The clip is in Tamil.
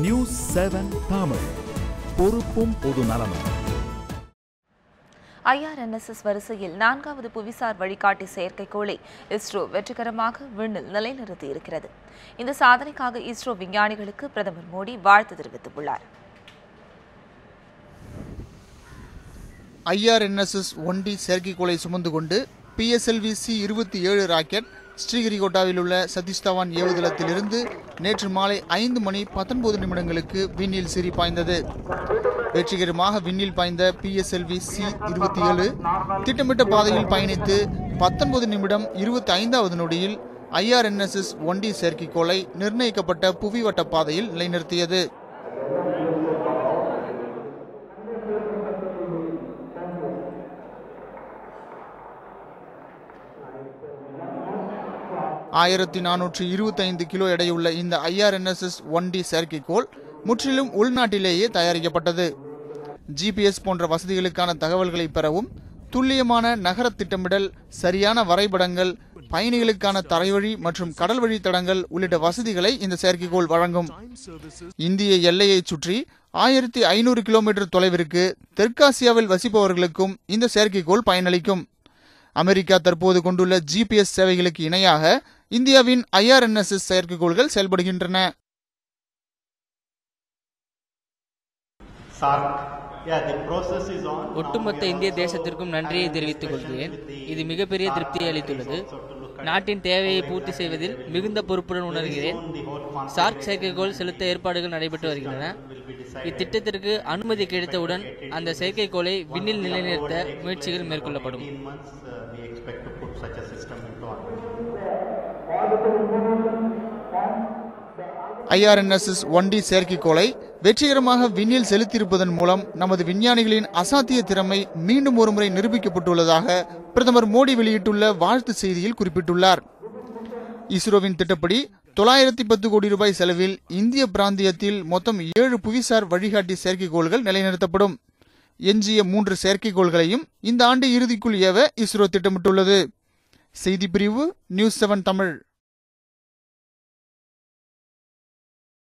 நியூஸ் 7 தமிழ், பொறுப்பும் பொது நலமும். IRNSS வரிசையில் 4வது புவிசார் வழிகாட்டி செயற்கைக்கோளை இஸ்ரோ வெற்றிகரமாக விண்ணில் நிலைநிறுத்தியிருக்கிறது. இந்த சாதனைக்காக இஸ்ரோ விஞ்ஞானிகளுக்கு பிரதமர் மோடி வாழ்த்து தெரிவித்துள்ளார். IRNSS 1D செயற்கைக்கோளை சுமந்து கொண்டு PSLV-C-27 ராக்கெட் ஸ்ரீஹரிகோட்டாவில் உள்ள சதீஷ் தவான் ஏவுதளத்திலிருந்து நேற்று மாலை 5:19 விண்ணில் சீறி பாய்ந்தது. வெற்றிகரமாக விண்ணில் பாய்ந்த PSLV-C-27 திட்டமிட்ட பாதையில் பயணித்து 19:25 நொடியில் IRNSS 1D செயற்கைக்கோளை நிர்ணயிக்கப்பட்ட புவிவட்ட பாதையில் நிலைநிறுத்தியது. (1425 கிலோ எடையுள்ள இந்த IRNSS 1D செயற்கைக்கோள் முற்றிலும் உள்நாட்டிலேயே தயாரிக்கப்பட்டது. GPS போன்ற வசதிகளுக்கான தகவல்களை பெறவும், துல்லியமான நகர திட்டமிடல், சரியான வரைபடங்கள், பயணிகளுக்கான தரைவழி மற்றும் கடல் வழி தடங்கள் உள்ளிட்ட வசதிகளை இந்த செயற்கைக்கோள் வழங்கும். இந்திய எல்லையை சுற்றி 1500 கிலோமீட்டர் தொலைவிற்கு தெற்காசியாவில் வசிப்பவர்களுக்கும் இந்த செயற்கைக்கோள் பயனளிக்கும். அமெரிக்கா தற்போது கொண்டுள்ள GPS சேவைகளுக்கு இணையாக இந்தியாவின் IRNSS செயற்கைக்கோள்கள் செயல்படுகின்றன. ஒட்டுமொத்த இந்திய தேசத்திற்கும் நன்றியை தெரிவித்துக் கொள்கிறேன். இது மிகப்பெரிய திருப்தியை அளித்துள்ளது. நாட்டின் தேவையை பூர்த்தி செய்வதில் மிகுந்த பொறுப்புடன் உணர்கிறேன். சார்க் செயற்கைக்கோள் செலுத்த ஏற்பாடுகள் நடைபெற்று வருகின்றன. இத்திட்டத்திற்கு அனுமதி கிடைத்தவுடன் அந்த செயற்கைக்கோளை விண்ணில் நிலைநிறுத்த முயற்சிகள் மேற்கொள்ளப்படும். IRNSS 1D செயற்கைக்கோளை வெற்றிகரமாக விண்ணில் செலுத்தியிருப்பதன் மூலம் நமது விஞ்ஞானிகளின் அசாத்திய திறமை மீண்டும் ஒருமுறை நிரூபிக்கப்பட்டுள்ளதாக பிரதமர் மோடி வெளியிட்டுள்ள வாழ்த்து செய்தியில் குறிப்பிட்டுள்ளார். இஸ்ரோவின் திட்டப்படி 910 கோடி ரூபாய் செலவில் இந்திய பிராந்தியத்தில் மொத்தம் 7 புவிசார் வழிகாட்டி செயற்கைக்கோள்கள் நிலைநிறுத்தப்படும். எஞ்சிய 3 செயற்கைக்கோள்களையும் இந்த ஆண்டு இறுதிக்குள் ஏவ இஸ்ரோ திட்டமிட்டுள்ளது. செய்தி பிரிவு, நியூஸ் 7 தமிழ்.